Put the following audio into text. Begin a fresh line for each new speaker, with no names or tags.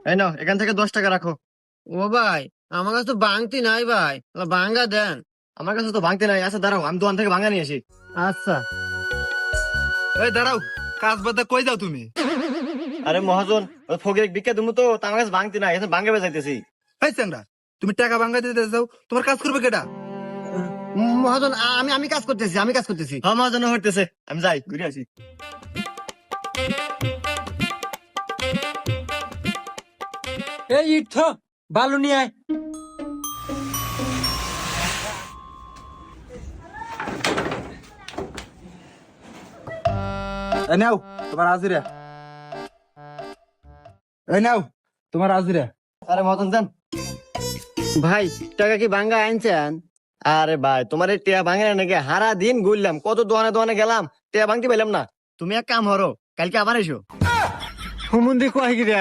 এই নাও, এখান থেকে 10 টাকা রাখো।
ও ভাই, আমার কাছে তো বাংতি নাই ভাই, ভাঙ্গা দেন।
আমার কাছে তো ভাঙতে নাই। আচ্ছা দাঁড়াও, আমি দোকান থেকে ভাঙা নিয়ে আসি।
আচ্ছা।
এই দাঁড়াও, কাজ বাদে কই যাও তুমি?
আরে মহাজন, ওই ফকির বিক্রি তুমি তো আমার কাছে ভাঙতে নাই, এখন ভাঙে বেচাইতেছি।
এই চ্যাংড়া, তুমি টাকা ভাঙাই দিতে যাও, তোমার কাজ করবে কেটা?
মহাজন, আমি আমি কাজ করতেছি, আমি কাজ করতেছি।
হ্যাঁ মহাজন হইতেছে, আমি যাই ঘুরে আসি।
এই ইট থো, বালু নিয়ে আয়।
এই নাও তোমার হাজিরা। এই নাও তোমার হাজিরা।
আরে মহাজন দেন।
ভাই, টাকা কি ভাঙ্গা আনছেন?
আরে ভাই, তোমার এই টিয়া ভাঙে না নাকি? হারা দিন ঘুরলাম, কত দোকানে দোকানে গেলাম, টিয়া ভাঙতে পাইলাম না। তুমি এক কাম করো, কালকে আবার এসো।
হুমুন্দি কয় গিরা